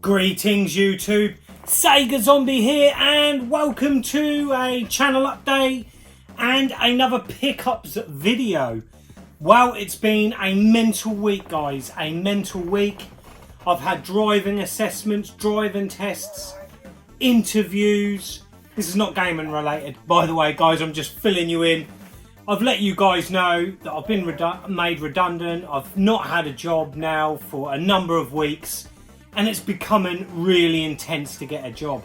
Greetings YouTube, Sega Zombie here and welcome to a channel update and another pickups video. Well, it's been a mental week guys, a mental week. I've had driving assessments, driving tests, interviews. This is not gaming related by the way guys, I'm just filling you in. I've let you guys know that I've been made redundant. I've not had a job now for a number of weeks. And it's becoming really intense to get a job.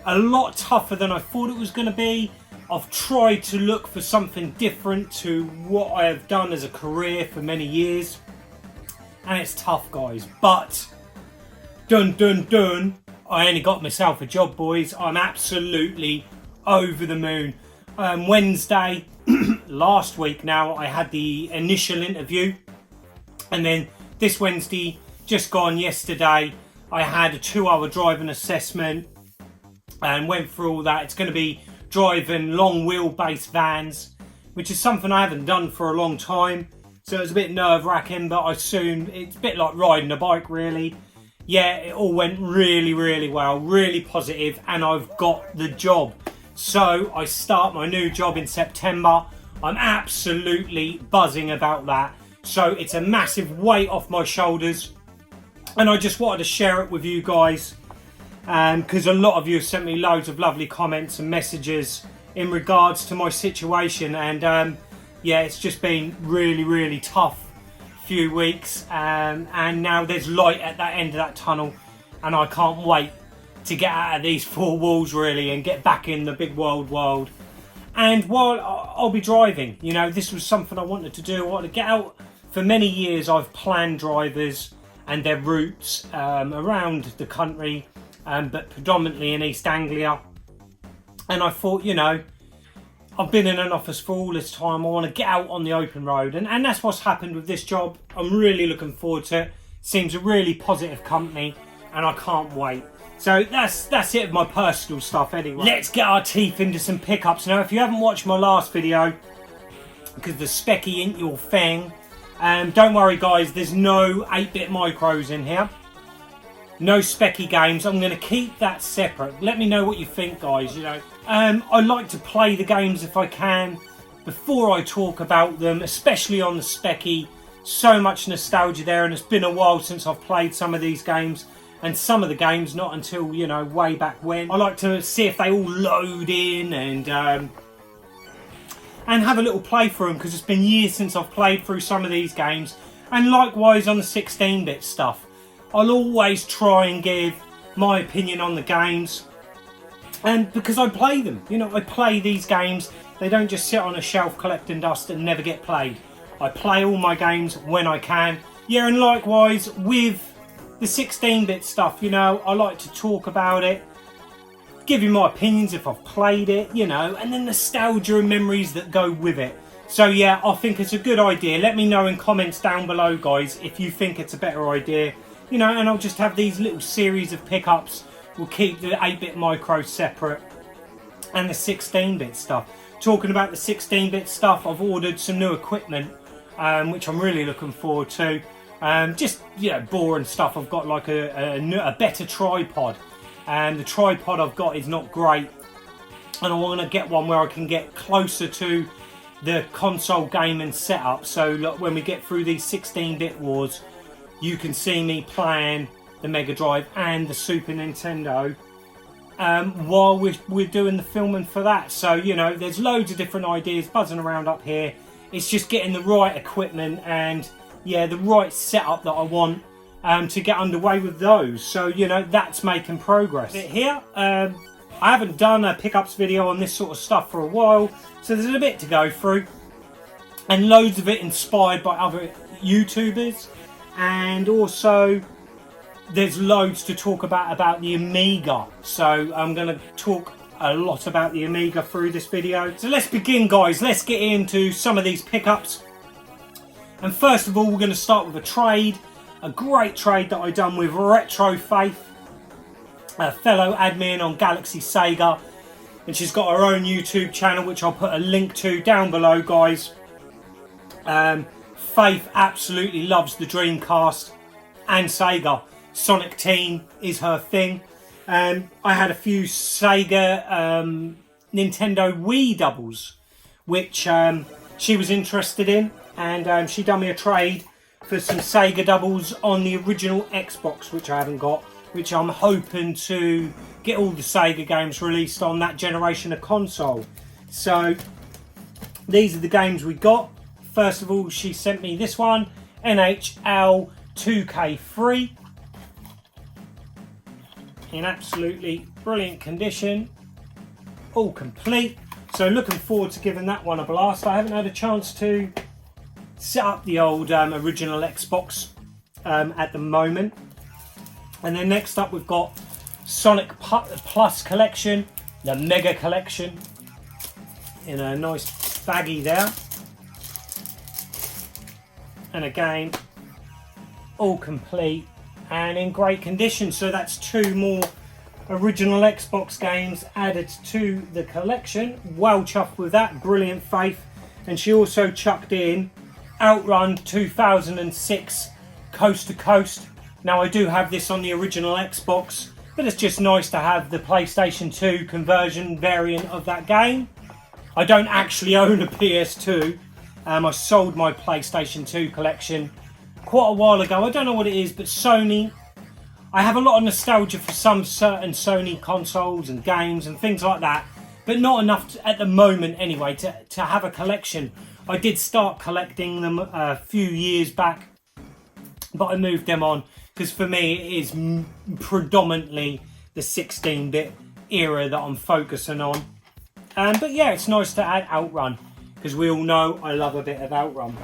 A lot tougher than I thought it was going to be. I've tried to look for something different to what I have done as a career for many years. And it's tough guys. But, dun dun dun, I only got myself a job boys. I'm absolutely over the moon. Wednesday, last week now, I had the initial interview. And then this Wednesday, just gone yesterday, I had a 2-hour driving assessment and went through all that. It's going to be driving long wheelbase vans, which is something I haven't done for a long time. So it's a bit nerve-wracking, but it's a bit like riding a bike really. Yeah, it all went really well, really positive, and I've got the job. So I start my new job in September. I'm absolutely buzzing about that. So it's a massive weight off my shoulders. And I just wanted to share it with you guys because a lot of you have sent me loads of lovely comments and messages in regards to my situation. And yeah, it's just been really tough few weeks. And now there's light at that end of that tunnel. And I can't wait to get out of these four walls really and get back in the big world. And while I'll be driving, you know, this was something I wanted to do. I wanted to get out. For many years I've planned drivers and their routes around the country, but predominantly in East Anglia. And I thought, you know, I've been in an office for all this time, I want to get out on the open road. And that's what's happened with this job. I'm really looking forward to it. Seems a really positive company and I can't wait. So that's it of my personal stuff anyway. Let's get our teeth into some pickups. Now, if you haven't watched my last video, because the specky ain't your thing, don't worry guys, there's no 8-bit micros in here. No specky games. I'm going to keep that separate. Let me know what you think guys, you know. I like to play the games if I can before I talk about them, especially on the specky. So much nostalgia there, and it's been a while since I've played some of these games. And some of the games not until, you know, way back when. I like to see if they all load in and have a little play through them because it's been years since I've played through some of these games. And likewise on the 16-bit stuff. I'll always try and give my opinion on the games. And because I play them, you know, I play these games. They don't just sit on a shelf collecting dust and never get played. I play all my games when I can. Yeah, and likewise with the 16-bit stuff, you know, I like to talk about it. Give you my opinions if I've played it, you know, and the nostalgia and memories that go with it. So yeah, I think it's a good idea. Let me know in comments down below, guys, if you think it's a better idea. You know, and I'll just have these little series of pickups. We'll keep the 8-bit micro separate and the 16-bit stuff. Talking about the 16-bit stuff, I've ordered some new equipment, which I'm really looking forward to. Just, you know, boring stuff. I've got like a better tripod. And the tripod I've got is not great, and I want to get one where I can get closer to the console gaming setup. So look, when we get through these 16-bit wars, you can see me playing the Mega Drive and the Super Nintendo while we're doing the filming for that. So, you know, there's loads of different ideas buzzing around up here. It's just getting the right equipment and, yeah, the right setup that I want to get underway with those. So, you know, that's making progress. Here, I haven't done a pickups video on this sort of stuff for a while, so there's a bit to go through. And loads of it inspired by other YouTubers. And also, there's loads to talk about the Amiga. So, I'm going to talk a lot about the Amiga through this video. So, let's begin, guys. Let's get into some of these pickups. And first of all, we're going to start with a trade. A great trade that I done with Retro Faith, a fellow admin on Galaxy Sega, and she's got her own YouTube channel which I'll put a link to down below guys. Faith absolutely loves the Dreamcast and Sega, Sonic Team is her thing. I had a few Sega Nintendo Wii doubles, which she was interested in, and she done me a trade for some Sega doubles on the original Xbox, which I haven't got, which I'm hoping to get all the Sega games released on that generation of console. So these are the games we got. First of all, she sent me this one, NHL 2K3, in absolutely brilliant condition, all complete. So looking forward to giving that one a blast. I haven't had a chance to set up the old original Xbox at the moment. And then next up we've got Sonic Plus Collection, the Mega Collection, in a nice baggie there. And again, all complete and in great condition. So that's 2 more original Xbox games added to the collection. Well chuffed with that, brilliant faith. And she also chucked in Outrun 2006 Coast to Coast. Now I do have this on the original Xbox, but it's just nice to have the PlayStation 2 conversion variant of that game. I don't actually own a PS2. I sold my PlayStation 2 collection quite a while ago. I don't know what it is, but Sony, I have a lot of nostalgia for some certain Sony consoles and games and things like that, but not enough at the moment anyway to have a collection. I did start collecting them a few years back, but I moved them on because for me it is predominantly the 16-bit era that I'm focusing on. But yeah, it's nice to add Outrun, because we all know I love a bit of Outrun.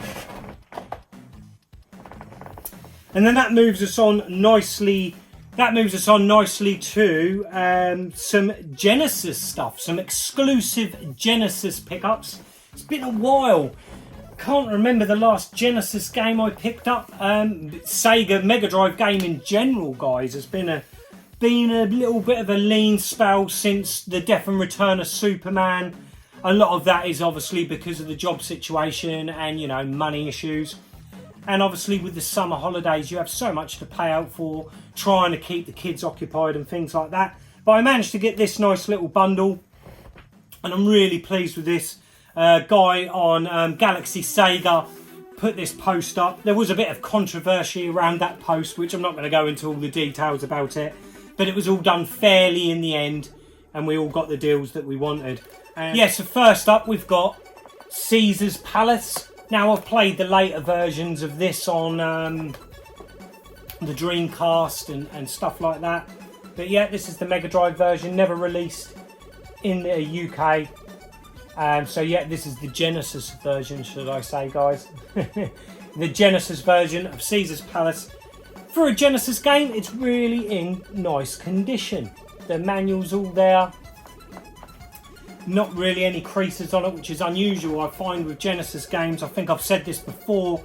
And then that moves us on nicely. That moves us on nicely to some Genesis stuff, some exclusive Genesis pickups. It's been a while. Can't remember the last Genesis game I picked up. Sega Mega Drive game in general, guys, has been a little bit of a lean spell since the death and return of Superman. A lot of that is obviously because of the job situation and, you know, money issues. And obviously with the summer holidays, you have so much to pay out for, trying to keep the kids occupied and things like that. But I managed to get this nice little bundle, and I'm really pleased with this. Guy on Galaxy Sega put this post up. There was a bit of controversy around that post, which I'm not going to go into all the details about it. But it was all done fairly in the end, and we all got the deals that we wanted. So first up we've got Caesar's Palace. Now I've played the later versions of this on the Dreamcast and stuff like that. But yeah, this is the Mega Drive version, never released in the UK. So yeah, this is the Genesis version, should I say, guys. The Genesis version of Caesar's Palace. For a Genesis game, it's really in nice condition. The manual's all there. Not really any creases on it, which is unusual, I find, with Genesis games. I think I've said this before.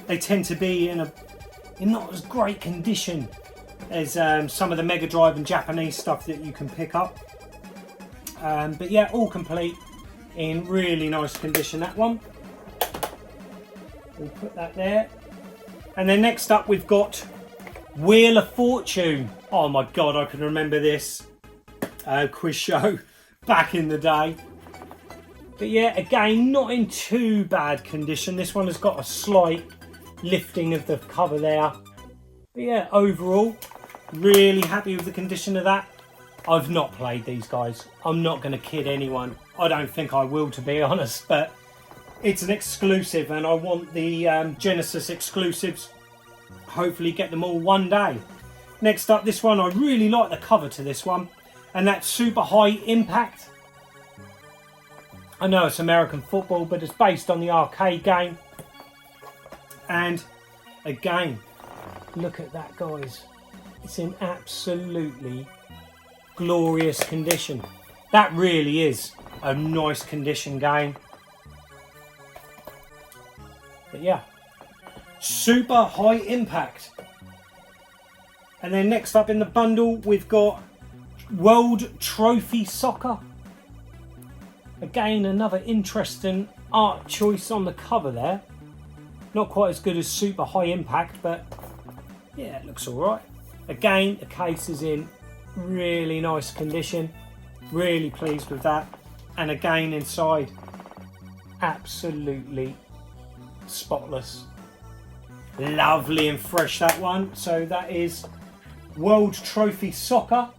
They tend to be in not as great condition as some of the Mega Drive and Japanese stuff that you can pick up. But yeah, all complete. In really nice condition, that one. We'll put that there. And then next up we've got Wheel of Fortune. Oh my god, I can remember this quiz show back in the day. But yeah, again, not in too bad condition. This one has got a slight lifting of the cover there. But yeah, overall, really happy with the condition of that. I've not played these, guys. I'm not going to kid anyone. I don't think I will, to be honest, but it's an exclusive and I want the Genesis exclusives. Hopefully get them all one day. Next up, this one, I really like the cover to this one, and that's Super High Impact. I know it's American football, but it's based on the arcade game. And again, look at that, guys. It's in absolutely glorious condition. That really is a nice condition game. But yeah, Super High Impact. And then next up in the bundle we've got World Trophy Soccer. Again, another interesting art choice on the cover there. Not quite as good as Super High Impact, but yeah, it looks alright. Again, the case is in really nice condition. Really pleased with that. And again, inside, absolutely spotless. Lovely and fresh, that one. So that is World Trophy Soccer.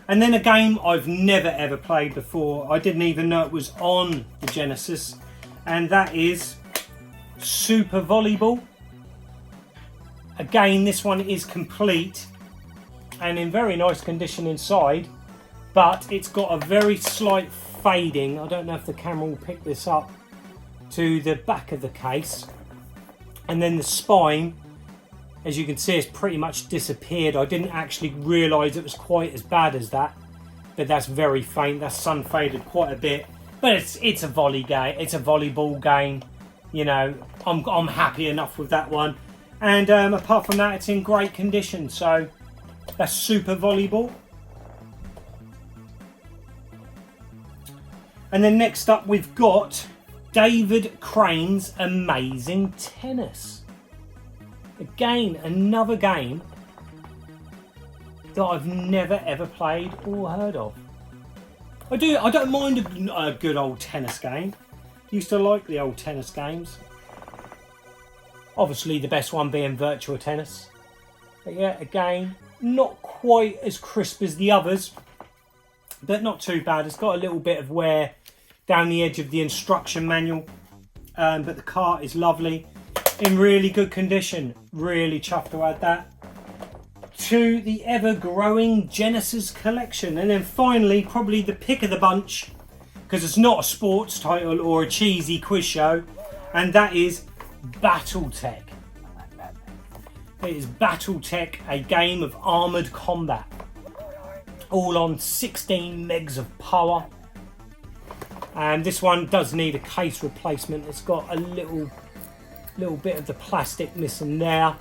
And then a game I've never ever played before. I didn't even know it was on the Genesis. And that is Super Volleyball. Again, this one is complete and in very nice condition inside, but it's got a very slight fading. I don't know if the camera will pick this up, to the back of the case. And then the spine, as you can see, has pretty much disappeared. I didn't actually realise it was quite as bad as that, but that's very faint. That's sun faded quite a bit, but it's a volley game. It's a volleyball game. You know, I'm happy enough with that one. And apart from that, it's in great condition. So that's Super Volleyball. And then next up, we've got David Crane's Amazing Tennis. Again, another game that I've never ever played or heard of. I don't mind a good old tennis game. Used to like the old tennis games. Obviously the best one being Virtua Tennis. But yeah, again, not quite as crisp as the others, but not too bad. It's got a little bit of wear down the edge of the instruction manual, but the cart is lovely, in really good condition. Really chuffed to add that to the ever-growing Genesis collection. And then finally, probably the pick of the bunch, because it's not a sports title or a cheesy quiz show, and that is Battletech. It is Battletech, a game of armoured combat, all on 16 megs of power. And this one does need a case replacement. It's got a little bit of the plastic missing there,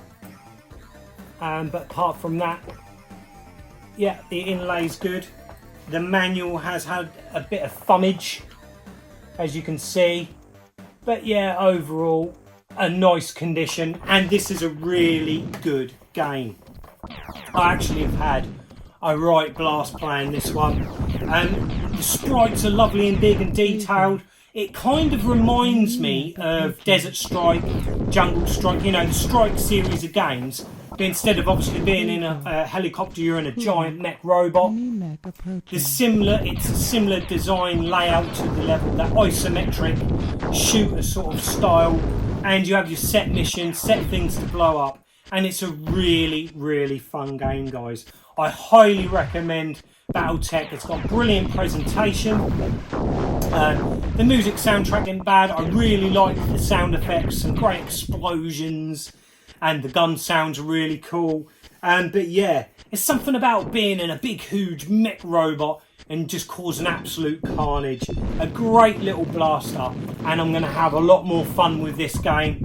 but apart from that, yeah, the inlay's good. The manual has had a bit of thumbage, as you can see, but yeah, overall a nice condition, and this is a really good game. I actually have had a right blast playing this one, and the sprites are lovely and big and detailed. It kind of reminds me of Desert Strike, Jungle Strike, you know, the Strike series of games, but instead of obviously being in a helicopter, you're in a giant mech robot. It's a similar design layout to the level, that isometric shooter sort of style, and you have your set missions, set things to blow up, and it's a really, really fun game, guys. I highly recommend Battletech. It's got brilliant presentation. The music soundtrack isn't bad. I really like the sound effects, some great explosions, and the gun sounds really cool. But yeah, it's something about being in a big, huge mech robot and just causing absolute carnage. A great little blaster, and I'm going to have a lot more fun with this game.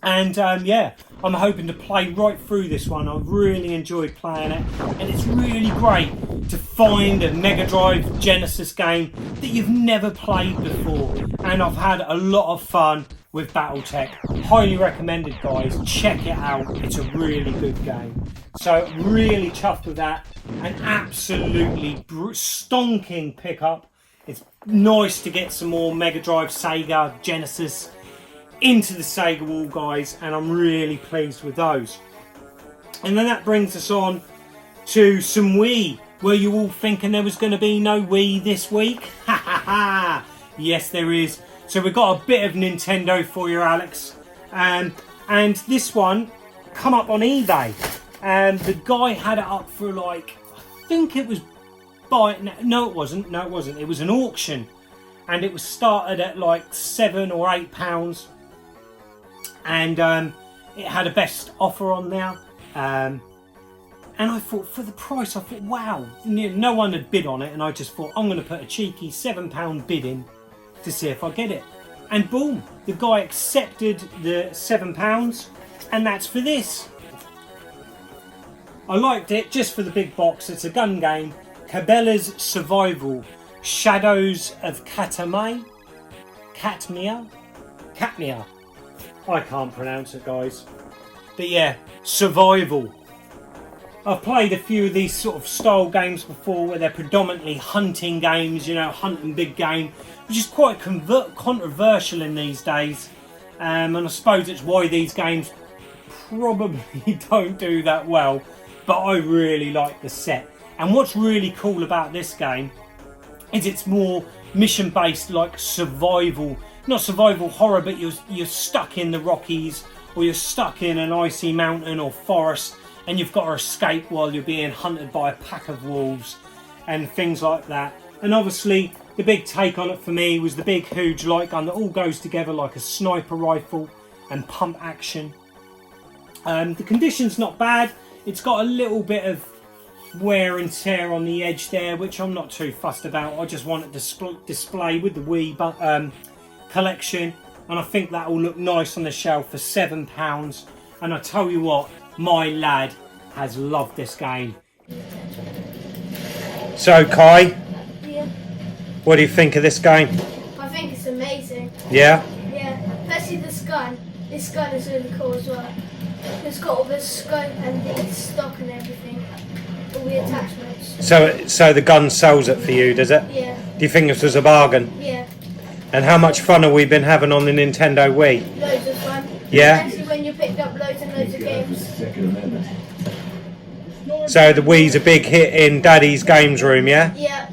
And yeah, I'm hoping to play right through this one. I've really enjoyed playing it, and it's really great to find a Mega Drive Genesis game that you've never played before. And I've had a lot of fun with Battletech. Highly recommended, guys. Check it out. It's a really good game. So really chuffed with that. An absolutely stonking pickup. It's nice to get some more Mega Drive, Sega, Genesis into the Sega wall, guys, and I'm really pleased with those. And then that brings us on to some Wii. Were you all thinking there was going to be no Wii this week? Ha ha ha! Yes, there is. So we've got a bit of Nintendo for you, Alex. And this one come up on eBay, and the guy had it up for like, I think it was no it wasn't. It was an auction, and it was started at like £7 or £8. And it had a best offer on there, and I thought, for the price, I thought, wow, no one had bid on it, and I just thought, I'm going to put a cheeky £7 bid in to see if I get it. And boom, the guy accepted the £7, and that's for this. I liked it just for the big box. It's a gun game, Cabela's Survival, Shadows of Katmia. I can't pronounce it, guys. But yeah, survival. I've played a few of these sort of style games before where they're predominantly hunting games, you know, hunt and big game, which is quite controversial in these days. And I suppose it's why these games probably don't do that well. But I really like the set. And what's really cool about this game is it's more mission based, like survival, not survival horror, but you're stuck in the Rockies, or you're stuck in an icy mountain or forest, and you've got to escape while you're being hunted by a pack of wolves and things like that. And obviously the big take on it for me was the big huge light gun that all goes together like a sniper rifle and pump action. The condition's not bad. It's got a little bit of wear and tear on the edge there, which I'm not too fussed about. I just want it to display with the Wii collection, and I think that will look nice on the shelf for £7. And I tell you what, my lad has loved this game. So Kai, yeah, what do you think of this game? I think it's amazing. Yeah? Yeah, especially this gun. This gun is really cool as well. It's got all the scope and the stock and everything. All the attachments. So the gun sells it for you, does it? Yeah. Do you think this was a bargain? Yeah. And how much fun have we been having on the Nintendo Wii? Loads of fun. Yeah? Especially when you picked up loads and loads of games. So the Wii's a big hit in Daddy's games room, yeah? Yeah.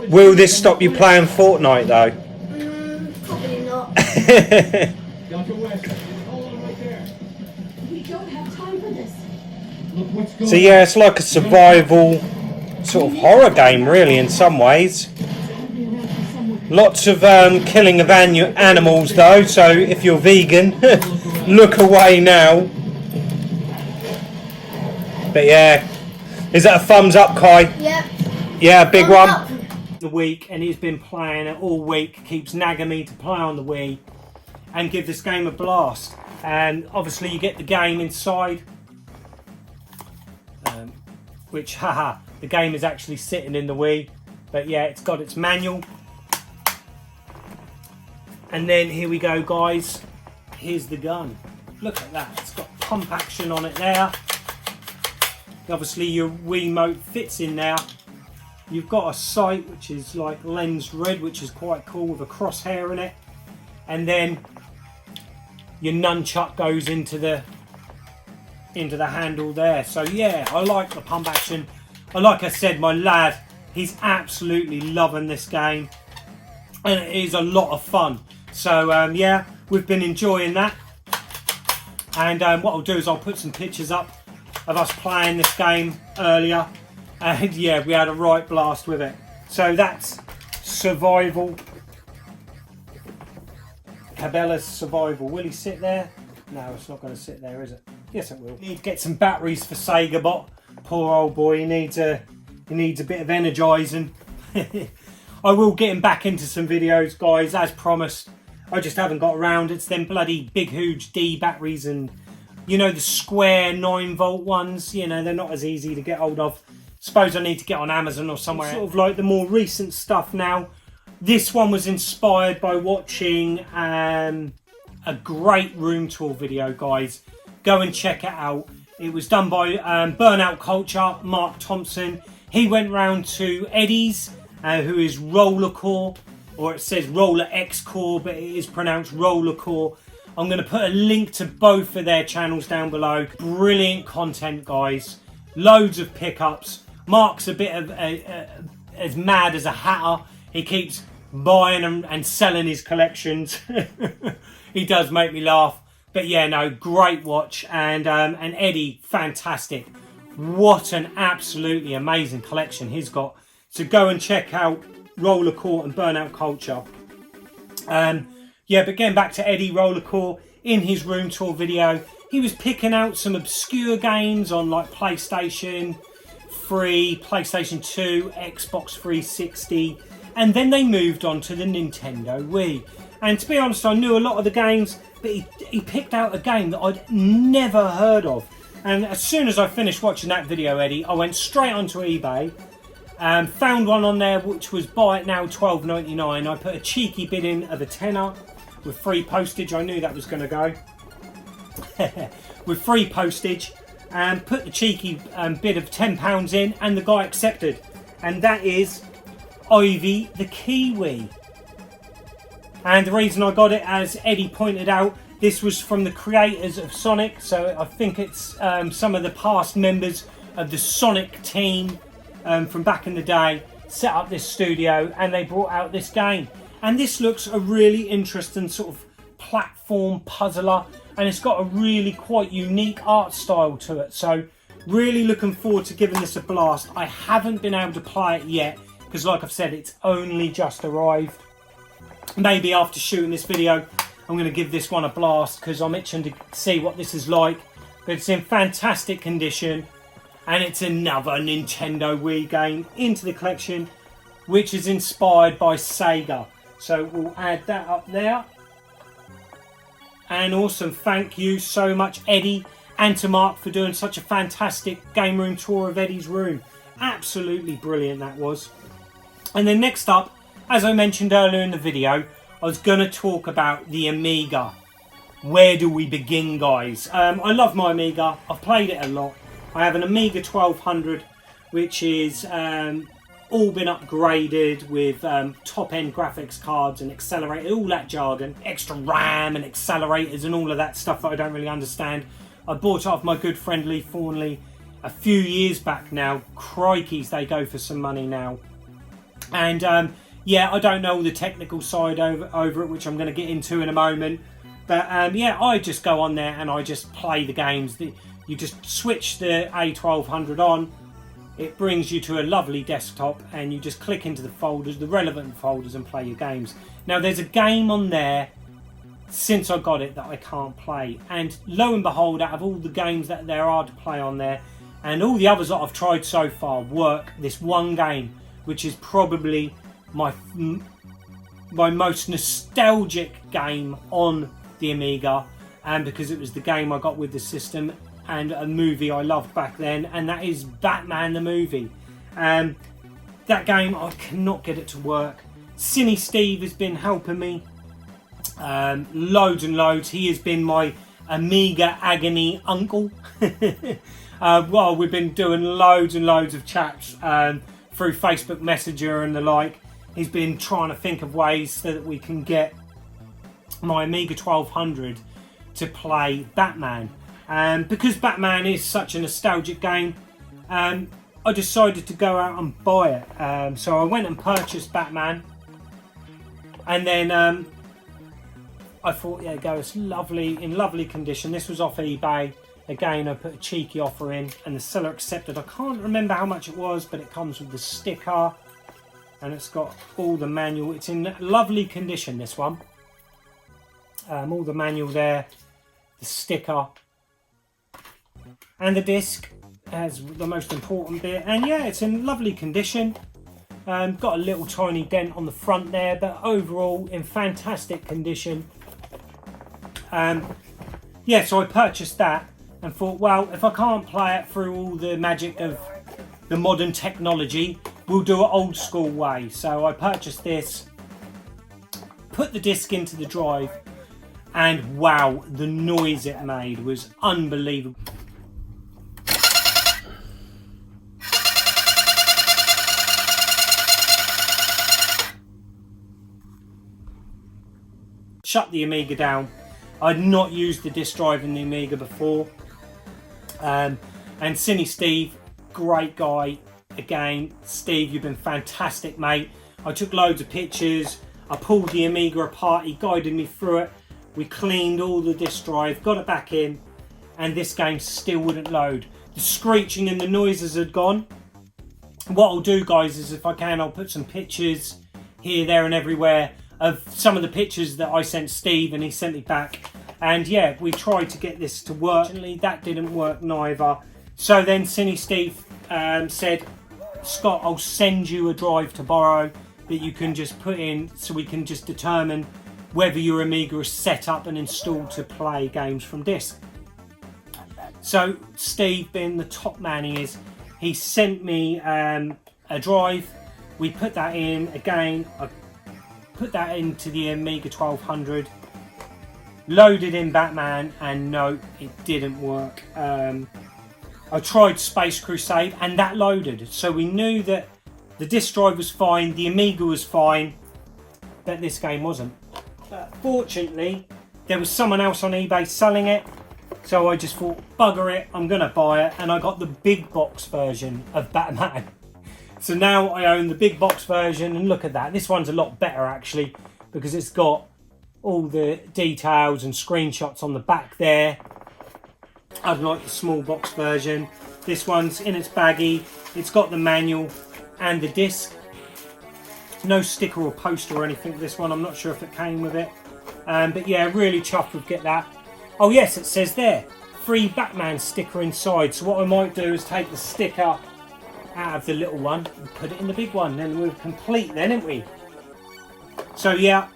Will this stop you playing Fortnite though? Probably not. We don't have time for this. So yeah, it's like a survival sort of horror game really in some ways. Lots of killing of animals though, so if you're vegan, look away now. But yeah, is that a thumbs up, Kai? Yeah. Yeah, big Thumbs one. up. The week, and he's been playing it all week, keeps nagging me to play on the Wii and give this game a blast. And obviously you get the game inside, which haha, the game is actually sitting in the Wii, but yeah, it's got its manual. And then here we go, guys, here's the gun. Look at that, it's got pump action on it there. Obviously your Wiimote fits in there. You've got a sight which is like lens red, which is quite cool with a crosshair in it. And then your nunchuck goes into the handle there. So yeah, I like the pump action. And like I said, my lad, he's absolutely loving this game. And it is a lot of fun. So yeah, we've been enjoying that. And what I'll do is I'll put some pictures up of us playing this game earlier, and yeah, we had a right blast with it. So that's survival. Cabela's survival. Will he sit there? No, it's not going to sit there, is it? Yes, it will. Need to get some batteries for Sega Bot. Poor old boy. He needs a bit of energising. I will get him back into some videos, guys, as promised. I just haven't got around. It's them bloody big, huge D batteries, and you know, the square 9-volt ones, you know, they're not as easy to get hold of. Suppose I need to get on Amazon or somewhere. Sort of like the more recent stuff now. This one was inspired by watching a great room tour video, guys. Go and check it out. It was done by Burnout Culture, Mark Thompson. He went round to Eddie's, who is RollerXcore, or it says RollerXcore, but it is pronounced RollerXcore. I'm going to put a link to both of their channels down below. Brilliant content, guys. Loads of pickups. Mark's a bit of as mad as a hatter. He keeps buying and selling his collections. He does make me laugh. But yeah, no, great watch. And Eddie, fantastic. What an absolutely amazing collection he's got. So go and check out RollerXcore and Burnout Culture. Yeah, but getting back to Eddie RollerXcore, in his room tour video, he was picking out some obscure games on like PlayStation 3, PlayStation 2, Xbox 360, and then they moved on to the Nintendo Wii. And to be honest, I knew a lot of the games, but he picked out a game that I'd never heard of. And as soon as I finished watching that video, Eddie, I went straight onto eBay. Found one on there which was buy it now $12.99. I put a cheeky bid in of a tenner with free postage. I knew that was going to go. with free postage, and put the cheeky bid of £10 in, and the guy accepted. And that is Ivy the Kiwi. And the reason I got it, as Eddie pointed out, this was from the creators of Sonic, so I think it's some of the past members of the Sonic team from back in the day set up this studio, and they brought out this game. And this looks a really interesting sort of platform puzzler, and it's got a really quite unique art style to it. So really looking forward to giving this a blast. I haven't been able to play it yet because, like I've said, it's only just arrived. Maybe after shooting this video I'm going to give this one a blast because I'm itching to see what this is like. But it's in fantastic condition, and it's another Nintendo Wii game into the collection, which is inspired by Sega. So we'll add that up there. And awesome, thank you so much, Eddie, and to Mark for doing such a fantastic game room tour of Eddie's room. Absolutely brilliant that was. And then next up, as I mentioned earlier in the video, I was going to talk about the Amiga. Where do we begin, guys? I love my Amiga. I've played it a lot. I have an Amiga 1200, which is all been upgraded with top-end graphics cards and accelerator, all that jargon, extra RAM and accelerators and all of that stuff that I don't really understand. I bought it off my good friend Lee Thornley a few years back now. Crikeys, they go for some money now. And yeah, I don't know all the technical side over it, which I'm going to get into in a moment. But yeah, I just go on there and I just play the games. You just switch the A1200 on. It brings you to a lovely desktop, and you just click into the folders, the relevant folders, and play your games. Now, there's a game on there since I got it that I can't play. And lo and behold, out of all the games that there are to play on there, and all the others that I've tried so far work, this one game, which is probably my most nostalgic game on the Amiga, and because it was the game I got with the system and a movie I loved back then, and that is Batman the movie. That game, I cannot get it to work. SiniSteve has been helping me loads and loads. He has been my Amiga agony uncle. Well, we've been doing loads and loads of chats through Facebook Messenger and the like. He's been trying to think of ways so that we can get my Amiga 1200 to play Batman. Because Batman is such a nostalgic game, I decided to go out and buy it. So I went and purchased Batman, and then I thought, yeah, go, it's lovely, in lovely condition. This was off eBay. Again, I put a cheeky offer in, and the seller accepted. I can't remember how much it was, but it comes with the sticker, and it's got all the manual. It's in lovely condition, this one. All the manual there, the sticker, and the disc as the most important bit. And yeah, it's in lovely condition. Got a little tiny dent on the front there, but overall in fantastic condition. Yeah, so I purchased that and thought, well, if I can't play it through all the magic of the modern technology, we'll do it old school way. So I purchased this, put the disc into the drive, and wow, the noise it made was unbelievable. Shut the Amiga down. I'd not used the disc drive in the Amiga before. And SiniSteve, great guy. Again, Steve, you've been fantastic, mate. I took loads of pictures. I pulled the Amiga apart. He guided me through it. We cleaned all the disc drive, got it back in, and this game still wouldn't load. The screeching and the noises had gone. What I'll do, guys, is if I can, I'll put some pictures here, there, and everywhere of some of the pictures that I sent Steve and he sent me back. And yeah, we tried to get this to work. Unfortunately, that didn't work neither. So then SiniSteve said, Scott, I'll send you a drive to borrow that you can just put in, so we can just determine whether your Amiga is set up and installed to play games from disc. So Steve, being the top man he is, he sent me a drive. We put that in again. I put that into the Amiga 1200, loaded in Batman, and no, it didn't work. I tried Space Crusade and that loaded, so we knew that the disc drive was fine, the Amiga was fine, but this game wasn't. Fortunately, there was someone else on eBay selling it, so I just thought, bugger it, I'm gonna buy it, and I got the big box version of Batman. So now I own the big box version, and look at that. This one's a lot better actually, because it's got all the details and screenshots on the back there. Unlike the small box version, this one's in its baggie. It's got the manual and the disc. No sticker or poster or anything for this one. I'm not sure if it came with it. But yeah, really chuffed with get that. Oh yes, it says there, free Batman sticker inside. So what I might do is take the sticker out of the little one and put it in the big one. Then we're complete then, aren't we? So yeah,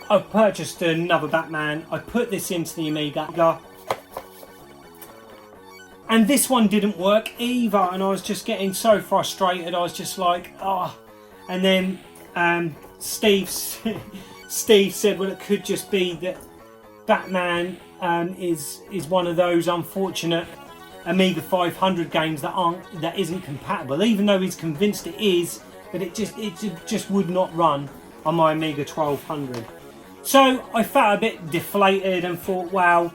I've purchased another Batman. I put this into the Amiga. And this one didn't work either. And I was just getting so frustrated. I was just like, oh. And then Steve said, well, it could just be that Batman is one of those unfortunate Amiga 500 games that isn't compatible, even though he's convinced it is, but it just would not run on my Amiga 1200. So I felt a bit deflated and thought, wow,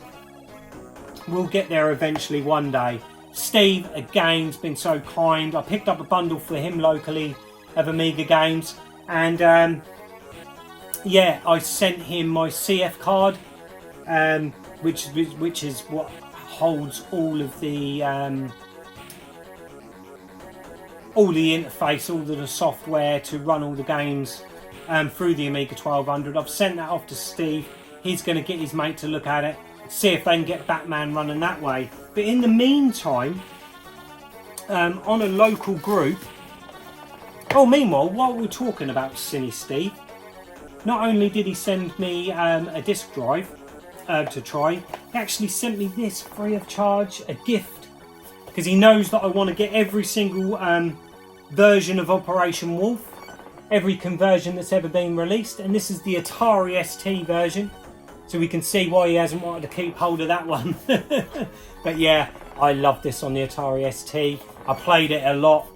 we'll get there eventually one day. Steve again's been so kind. I picked up a bundle for him locally of Amiga games, and yeah, I sent him my CF card, which is what holds all of the interface, all of the software to run all the games through the Amiga 1200. I've sent that off to Steve. He's going to get his mate to look at it, see if they can get Batman running that way. But in the meantime, on a local group. Oh, meanwhile, while we're talking about SiniSteve, not only did he send me a disc drive to try, he actually sent me this free of charge, a gift, because he knows that I want to get every single version of Operation Wolf, every conversion that's ever been released, and this is the Atari ST version, so we can see why he hasn't wanted to keep hold of that one. But yeah, I love this on the Atari ST. I played it a lot,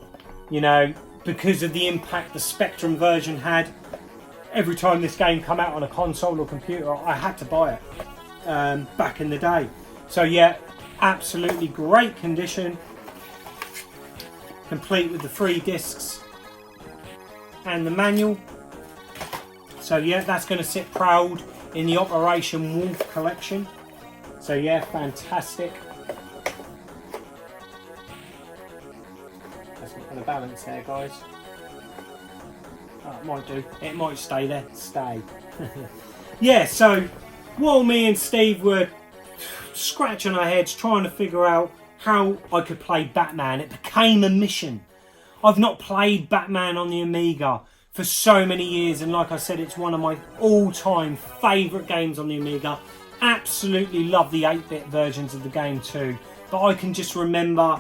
you know, because of the impact the Spectrum version had. Every time this game come out on a console or computer, I had to buy it back in the day. So yeah, absolutely great condition, complete with the 3 discs and the manual. So yeah, that's going to sit proud in the Operation Wolf collection. So yeah, fantastic. That's not going to balance there, guys. Oh, it might do. It might stay there. Stay. Yeah, so while me and Steve were scratching our heads trying to figure out how I could play Batman, it became a mission. I've not played Batman on the Amiga for so many years, and like I said, it's one of my all-time favourite games on the Amiga. Absolutely love the 8-bit versions of the game too, but I can just remember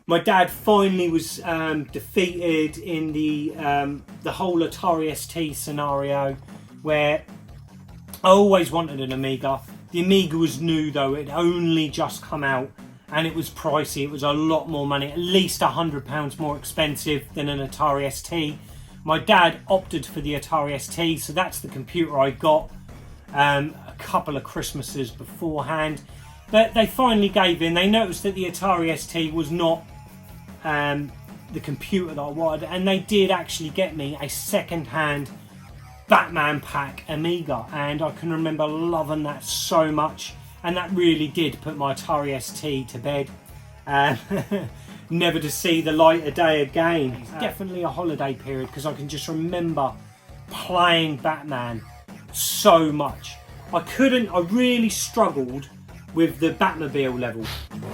my dad finally was defeated in the whole Atari ST scenario, where I always wanted an Amiga. The Amiga was new though, it only just come out, and it was pricey. It was a lot more money, at least £100 more expensive than an Atari ST. My dad opted for the Atari ST, so that's the computer I got a couple of Christmases beforehand. But they finally gave in. They noticed that the Atari ST was not the computer that I wanted, and they did actually get me a second-hand Batman pack Amiga, and I can remember loving that so much, and that really did put my Atari ST to bed, never to see the light of day again. It's definitely a holiday period, because I can just remember playing Batman so much. I really struggled with the Batmobile level.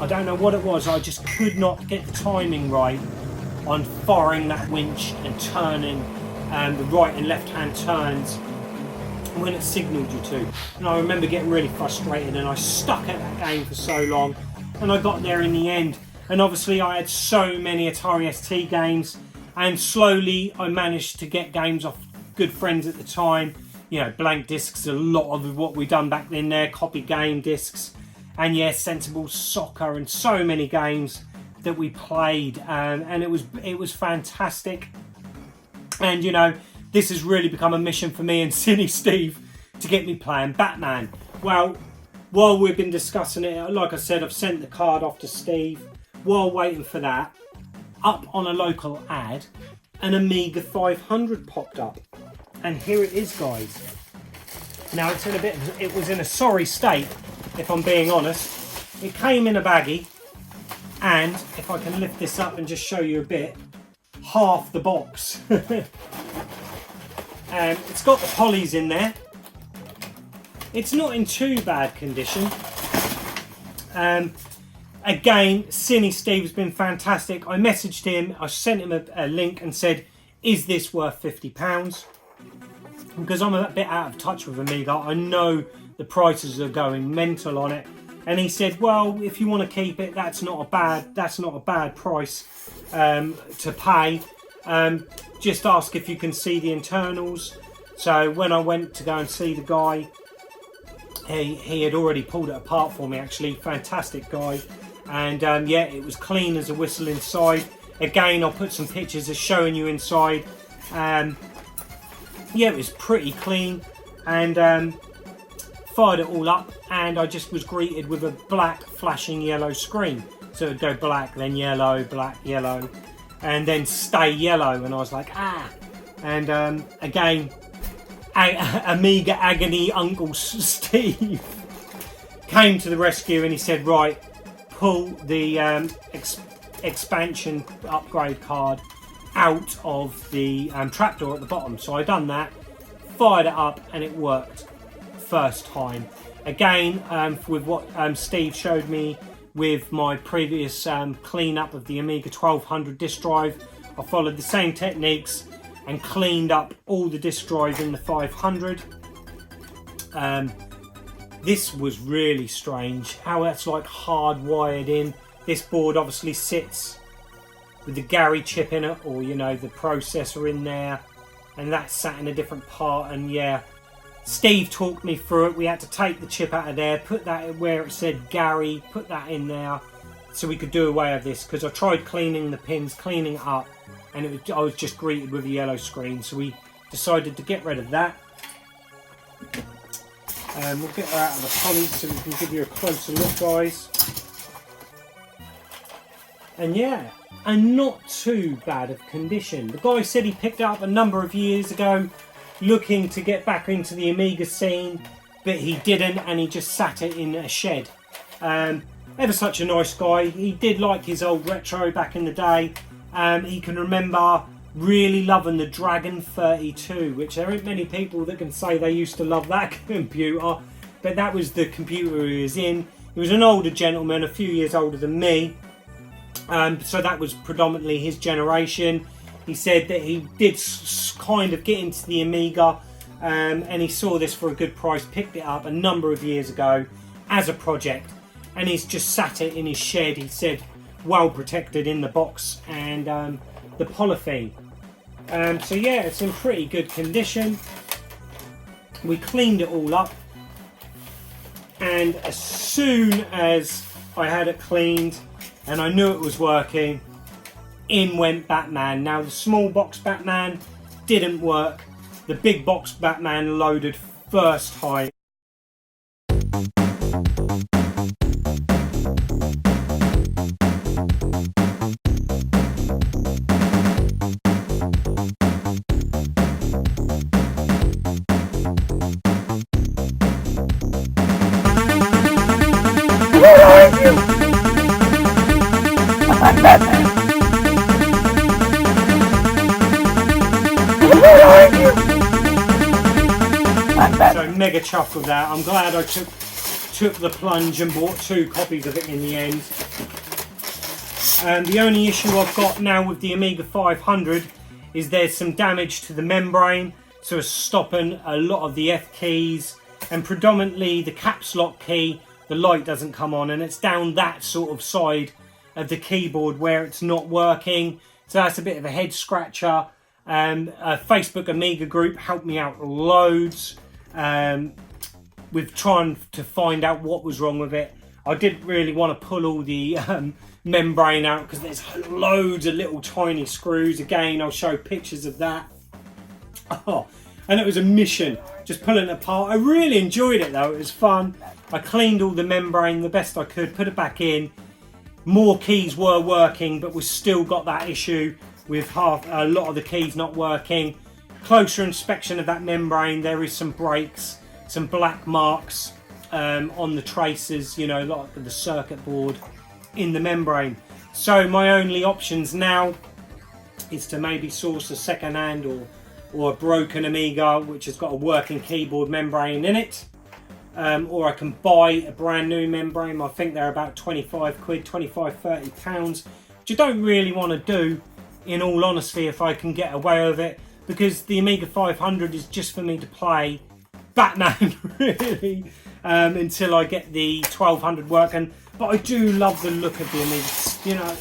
I don't know what it was, I just could not get the timing right on firing that winch and turning the right and left hand turns when it signalled you to. And I remember getting really frustrated, and I stuck at that game for so long, and I got there in the end. And obviously I had so many Atari ST games, and slowly I managed to get games off good friends at the time, you know, blank discs, a lot of what we done back then there, copy game discs, and yeah, Sensible Soccer, and so many games that we played, and it was fantastic. And you know, this has really become a mission for me and SiniSteve to get me playing Batman. Well, while we've been discussing it, like I said, I've sent the card off to Steve. While waiting for that, up on a local ad, an Amiga 500 popped up, and here it is, guys. Now it was in a sorry state, if I'm being honest. It came in a baggie, and if I can lift this up and just show you a bit, half the box. It's got the polys in there. It's not in too bad condition. Again, SiniSteve's been fantastic. I messaged him, I sent him a link and said, is this worth £50? Because I'm a bit out of touch with Amiga. I know the prices are going mental on it. And he said, well, if you want to keep it, that's not a bad price to pay. Just ask if you can see the internals. So when I went to go and see the guy, he had already pulled it apart for me, actually. Fantastic guy. And yeah, it was clean as a whistle inside. Again, I'll put some pictures of showing you inside. Yeah, it was pretty clean. And fired it all up, and I just was greeted with a black flashing yellow screen. So it would go black, then yellow, black, yellow, and then stay yellow. And I was like, ah. And again, Amiga agony Uncle Steve came to the rescue, and he said, right, pull the expansion upgrade card out of the trapdoor at the bottom. So I done that, fired it up, and it worked first time. Again, with what Steve showed me with my previous cleanup of the Amiga 1200 disk drive, I followed the same techniques and cleaned up all the disk drive in the 500. This was really strange, how that's like hardwired in. This board obviously sits with the Gary chip in it, or you know, the processor in there, and that's sat in a different part. And yeah, Steve talked me through it. We had to take the chip out of there, put that where it said Gary, put that in there so we could do away with this, because I tried cleaning the pins, cleaning it up, and I was just greeted with a yellow screen. So we decided to get rid of that. We'll get her out of the poly so we can give you a closer look, guys. And yeah, and not too bad of condition. The guy said he picked it up a number of years ago, looking to get back into the Amiga scene, but he didn't, and he just sat it in a shed. Ever such a nice guy. He did like his old retro back in the day. He can remember really loving the Dragon 32, which there ain't many people that can say they used to love that computer, but that was the computer he was in. He was an older gentleman, a few years older than me, so that was predominantly his generation. He said that he did kind of get into the Amiga, and he saw this for a good price, picked it up a number of years ago as a project, and he's just sat it in his shed. He said well protected in the box and the polythene. So yeah, it's in pretty good condition. We cleaned it all up, and as soon as I had it cleaned and I knew it was working, in went Batman. Now the small box Batman didn't work. The big box Batman loaded first time. Where are you? I'm Batman. Where are you? I'm Batman. So mega chuffed with that. I'm glad I took the plunge and bought 2 copies of it in the end. The only issue I've got now with the Amiga 500 is there's some damage to the membrane, so it's stopping a lot of the F keys, and predominantly the caps lock key. The light doesn't come on, and it's down that sort of side of the keyboard where it's not working. So that's a bit of a head scratcher. A Facebook Amiga group helped me out loads with trying to find out what was wrong with it. I didn't really want to pull all the membrane out because there's loads of little tiny screws. Again, I'll show pictures of that. Oh, and it was a mission, just pulling it apart. I really enjoyed it though, it was fun. I cleaned all the membrane the best I could, put it back in. More keys were working, but we still got that issue with a lot of the keys not working. Closer inspection of that membrane, there is some breaks, some black marks on the traces, you know, like the circuit board in the membrane. So my only options now is to maybe source a second hand or a broken Amiga which has got a working keyboard membrane in it, or I can buy a brand new membrane. I think they're about 25 quid, 25-30 pounds, which I don't really want to do, in all honesty, if I can get away with it, because the Amiga 500 is just for me to play Batman really, until I get the 1200 working. But I do love the look of the Amiga. You know,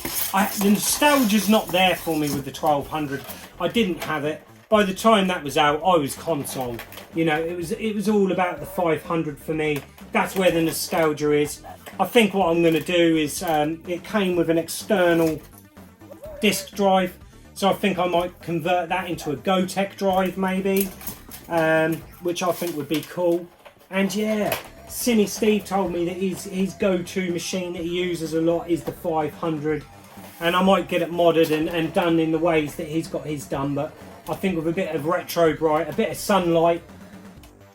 the nostalgia's not there for me with the 1200. I didn't have it. By the time that was out, I was console. You know, it was all about the 500 for me. That's where the nostalgia is. I think what I'm going to do is, it came with an external disk drive, so I think I might convert that into a Gotek drive maybe, which I think would be cool. And yeah, SiniSteve told me that his go-to machine that he uses a lot is the 500, and I might get it modded and done in the ways that he's got his done, but I think with a bit of retro bright, a bit of sunlight,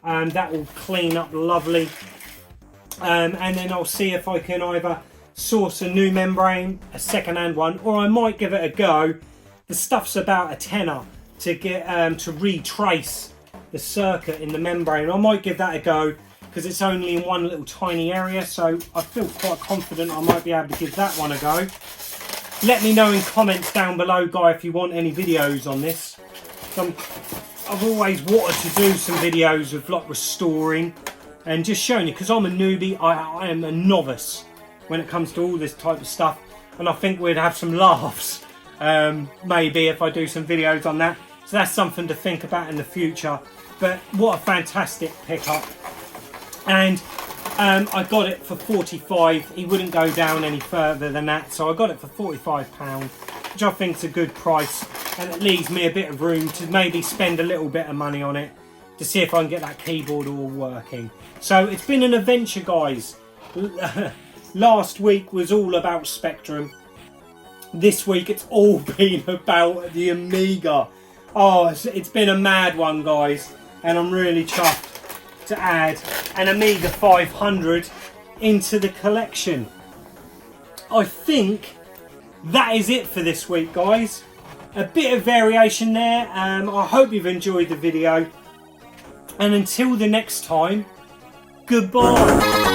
that will clean up lovely. And then I'll see if I can either source a new membrane, a second-hand one, or I might give it a go. The stuff's about a tenner to get to retrace the circuit in the membrane. I might give that a go because it's only in one little tiny area, so I feel quite confident I might be able to give that one a go. Let me know in comments down below, guys, if you want any videos on this. I've always wanted to do some videos of like restoring and just showing you, because I'm a newbie, I am a novice when it comes to all this type of stuff, and I think we'd have some laughs maybe if I do some videos on that. So that's something to think about in the future. But what a fantastic pickup. And I got it for 45. He wouldn't go down any further than that, so I got it for £45, which I think is a good price, and it leaves me a bit of room to maybe spend a little bit of money on it to see if I can get that keyboard all working. So it's been an adventure, guys. Last week was all about Spectrum. This week it's all been about the Amiga. Oh, it's been a mad one, guys, and I'm really chuffed to add an Amiga 500 into the collection. I think that is it for this week, guys. A bit of variation there. I hope you've enjoyed the video, and until the next time, goodbye.